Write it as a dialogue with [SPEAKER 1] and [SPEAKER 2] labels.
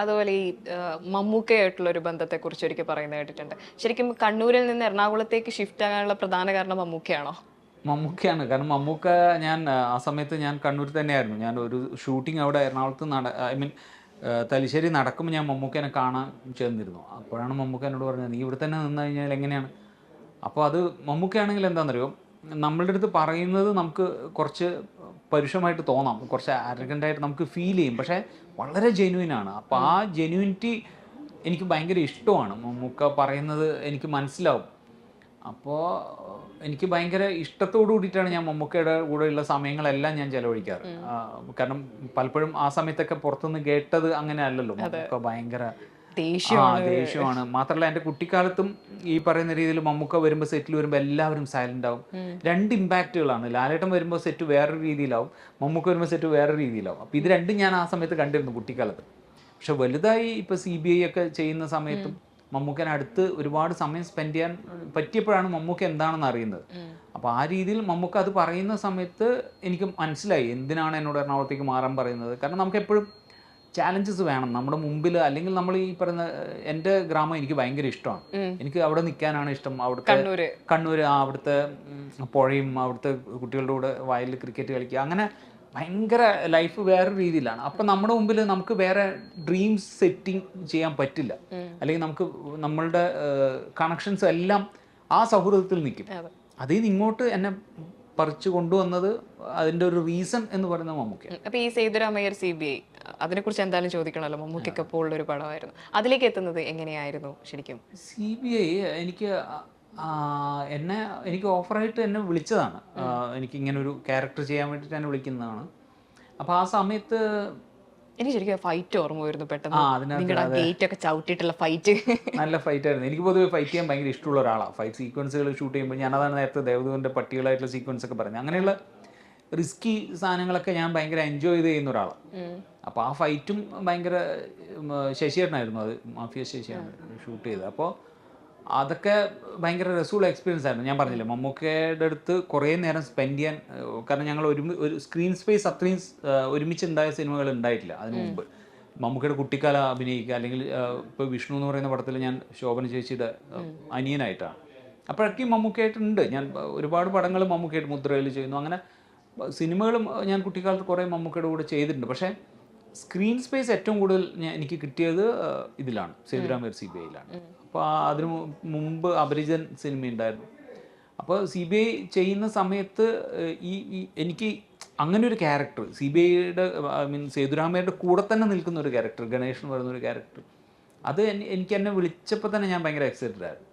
[SPEAKER 1] അതുപോലെ ഈ മമ്മൂക്കയായിട്ടുള്ള ഒരു ബന്ധത്തെക്കുറിച്ച് ഒരിക്കൽ പറയുന്നത് കേട്ടിട്ടുണ്ട്. ശരിക്കും കണ്ണൂരിൽ നിന്ന് എറണാകുളത്തേക്ക് ഷിഫ്റ്റ് ആകാനുള്ള പ്രധാന കാരണം മമ്മൂക്കയാണോ?
[SPEAKER 2] മമ്മൂക്കയാണ്. കാരണം മമ്മൂക്ക ആ സമയത്ത് ഞാൻ കണ്ണൂരിൽ തന്നെയായിരുന്നു. ഞാൻ ഒരു ഷൂട്ടിംഗ് അവിടെ എറണാകുളത്ത് ഐ മീൻ തലശ്ശേരി നടക്കുമ്പോൾ ഞാൻ മമ്മൂക്കേനെ കാണാൻ ചെന്നിരുന്നു. അപ്പോഴാണ് മമ്മൂക്ക എന്നോട് പറഞ്ഞത്, "നീ ഇവിടെ തന്നെ നിന്ന് കഴിഞ്ഞാൽ എങ്ങനെയാണ്?" അപ്പോൾ അത് മമ്മൂക്കയാണെങ്കിൽ എന്താണെന്നറിയോ, നമ്മളുടെ അടുത്ത് പറയുന്നത് നമുക്ക് കുറച്ച് പരുഷമായിട്ട് തോന്നാം. കുറച്ച് ആരഗൻ്റായിട്ട് നമുക്ക് ഫീൽ ചെയ്യും. പക്ഷേ വളരെ ജെന്യുയിൻ ആണ്. അപ്പോൾ ആ ജെന്യുയിനിറ്റി എനിക്ക് ഭയങ്കര ഇഷ്ടമാണ്. മമ്മൂക്ക പറയുന്നത് എനിക്ക് മനസ്സിലാവും. അപ്പോൾ എനിക്ക് ഭയങ്കര ഇഷ്ടത്തോടു കൂടിയിട്ടാണ് ഞാൻ മമ്മൂക്കയുടെ കൂടെയുള്ള സമയങ്ങളെല്ലാം ഞാൻ ചെലവഴിക്കാറ്. കാരണം പലപ്പോഴും ആ സമയത്തൊക്കെ പുറത്തുനിന്ന് കേട്ടത് അങ്ങനെ അല്ലല്ലോ. മമ്മൂക്ക ഭയങ്കര ദേഷ്യമാണ്. മാത്രമല്ല എൻ്റെ കുട്ടിക്കാലത്തും ഈ പറയുന്ന രീതിയിൽ മമ്മൂക്ക വരുമ്പോൾ സെറ്റിൽ വരുമ്പോൾ എല്ലാവരും സൈലൻ്റ് ആവും. രണ്ട് ഇമ്പാക്റ്റുകളാണ്. ലാലേട്ടൻ വരുമ്പോൾ സെറ്റ് വേറൊരു രീതിയിലാവും, മമ്മൂക്ക വരുമ്പോൾ സെറ്റ് വേറൊരു രീതിയിലാവും. അപ്പോൾ ഇത് രണ്ടും ഞാൻ ആ സമയത്ത് കണ്ടിരുന്നു കുട്ടിക്കാലത്ത്. പക്ഷെ വലുതായി ഇപ്പോൾ CBI ഒക്കെ ചെയ്യുന്ന സമയത്തും മമ്മൂക്കനെ അടുത്ത് ഒരുപാട് സമയം സ്പെൻഡ് ചെയ്യാൻ പറ്റിയപ്പോഴാണ് മമ്മൂക്ക എന്താണെന്ന് അറിയുന്നത്. അപ്പോൾ ആ രീതിയിൽ മമ്മൂക്ക അത് പറയുന്ന സമയത്ത് എനിക്ക് മനസ്സിലായി എന്തിനാണ് എന്നോട് എറണാകുളത്തേക്ക് മാറാൻ പറയുന്നത്. കാരണം നമുക്ക് എപ്പോഴും ചാലഞ്ചസ് വേണം നമ്മുടെ മുമ്പിൽ. അല്ലെങ്കിൽ നമ്മൾ ഈ പറയുന്ന എൻ്റെ ഗ്രാമം എനിക്ക് ഭയങ്കര ഇഷ്ടമാണ്. എനിക്ക് അവിടെ നിൽക്കാനാണ് ഇഷ്ടം. അവിടുത്തെ കണ്ണൂർ അവിടുത്തെ പുഴയും അവിടുത്തെ കുട്ടികളുടെ കൂടെ വയലിൽ ക്രിക്കറ്റ് കളിക്കുക, അങ്ങനെ ഭയങ്കര ലൈഫ് വേറെ രീതിയിലാണ്. അപ്പം നമ്മുടെ മുമ്പിൽ നമുക്ക് വേറെ ഡ്രീംസ് സെറ്റിംഗ് ചെയ്യാൻ പറ്റില്ല. അല്ലെങ്കിൽ നമുക്ക് നമ്മളുടെ കണക്ഷൻസ് എല്ലാം ആ സൗഹൃദത്തിൽ നിൽക്കും. അതിൽ നിന്ന് ഇങ്ങോട്ട് എന്നെ പറിച്ചു കൊണ്ടുവന്നത് അതിൻ്റെ ഒരു റീസൺ എന്ന് പറയുന്നത് മമ്മൂക്ക.
[SPEAKER 1] അപ്പൊ ഈ സേതുരാമയ്യർ CBI അതിനെക്കുറിച്ച് എന്തായാലും ചോദിക്കണമല്ലോ. മമ്മൂക്കൊക്കെ ഇപ്പോൾ ഉള്ളൊരു പടമായിരുന്നു. അതിലേക്ക് എത്തുന്നത് എങ്ങനെയായിരുന്നു ശരിക്കും?
[SPEAKER 2] CBI എനിക്ക് ഓഫറായിട്ട് എന്നെ വിളിച്ചതാണ്. എനിക്ക് ഇങ്ങനെ ഒരു ക്യാരക്ടർ ചെയ്യാൻ വേണ്ടിയിട്ട് എന്നെ വിളിക്കുന്നതാണ്. അപ്പോൾ ആ സമയത്ത്
[SPEAKER 1] എനിക്ക് ശരിക്കും ഫൈറ്റ് ഓർമ്മ വരുന്നു പെട്ടെന്ന്. നിങ്ങളുടെ ഗേറ്റ് ഒക്കെ ചവിട്ടിയിട്ടുള്ള ഫൈറ്റ്
[SPEAKER 2] നല്ല ഫൈറ്റ് ആയിരുന്നു. എനിക്ക് പൊതുവെ ഫൈറ്റ് ചെയ്യാൻ ഭയങ്കര ഇഷ്ടമുള്ള ഒരാളാണ്. ഫൈറ്റ് സീക്വൻസുകൾ ഷൂട്ട് ചെയ്യുമ്പോൾ ഞാനതാണ് നേരത്തെ ദേവദൂതൻ്റെ പട്ടികളായിട്ടുള്ള സീക്വൻസ് ഒക്കെ പറഞ്ഞത്. അങ്ങനെയുള്ള റിസ്കി സാധനങ്ങളൊക്കെ ഞാൻ ഭയങ്കര എൻജോയ് ചെയ്ത് ചെയ്യുന്ന ഒരാളാണ്. അപ്പോൾ ആ ഫൈറ്റും ഭയങ്കര ശശിയേട്ടനായിരുന്നു, അത് മാഫിയ ശശിയാണ് ഷൂട്ട് ചെയ്തത്. അപ്പോൾ അതൊക്കെ ഭയങ്കര രസമുള്ള എക്സ്പീരിയൻസ് ആയിരുന്നു. ഞാൻ പറഞ്ഞില്ലേ, മമ്മൂക്കയുടെ അടുത്ത് കുറേ നേരം സ്പെൻഡ് ചെയ്യാൻ. കാരണം ഞങ്ങൾ ഒരു സ്ക്രീൻ സ്പേസ് അത്രയും ഒരുമിച്ചുണ്ടായ സിനിമകൾ ഉണ്ടായിട്ടില്ല അതിന് മുമ്പ്. മമ്മൂക്കയുടെ കുട്ടിക്കാലം അഭിനയിക്കുക, അല്ലെങ്കിൽ ഇപ്പോൾ വിഷ്ണു എന്ന് പറയുന്ന പടത്തിൽ ഞാൻ ശോഭന ചേച്ചിയുടെ അനിയനായിട്ടാണ്. അപ്പോഴൊക്കെയും മമ്മൂക്കയായിട്ടുണ്ട്. ഞാൻ ഒരുപാട് പടങ്ങൾ മമ്മൂക്കയായിട്ട് മുദ്രയിൽ ചെയ്യുന്നു. അങ്ങനെ സിനിമകളും ഞാൻ കുട്ടിക്കാലത്ത് കുറേ മമ്മൂക്കയുടെ കൂടെ ചെയ്തിട്ടുണ്ട്. പക്ഷേ സ്ക്രീൻ സ്പേസ് ഏറ്റവും കൂടുതൽ എനിക്ക് കിട്ടിയത് ഇതിലാണ്, സേതുരാമയ്യർ CBIയിലാണ്. അപ്പോൾ അതിന് മുമ്പ് അപരിചിതൻ സിനിമ ഉണ്ടായിരുന്നു. അപ്പോൾ CBI ചെയ്യുന്ന സമയത്ത് എനിക്ക് അങ്ങനെ ഒരു ക്യാരക്ടർ CBIയുടെ ഐ മീൻ സേതുരാമയ്യരുടെ കൂടെ തന്നെ നിൽക്കുന്ന ഒരു ക്യാരക്ടർ, ഗണേഷ് എന്ന് പറയുന്ന ഒരു ക്യാരക്ടർ, അത് എന്നെ വിളിച്ചപ്പോൾ തന്നെ ഞാൻ ഭയങ്കര എക്സൈറ്റഡ് ആയിരുന്നു.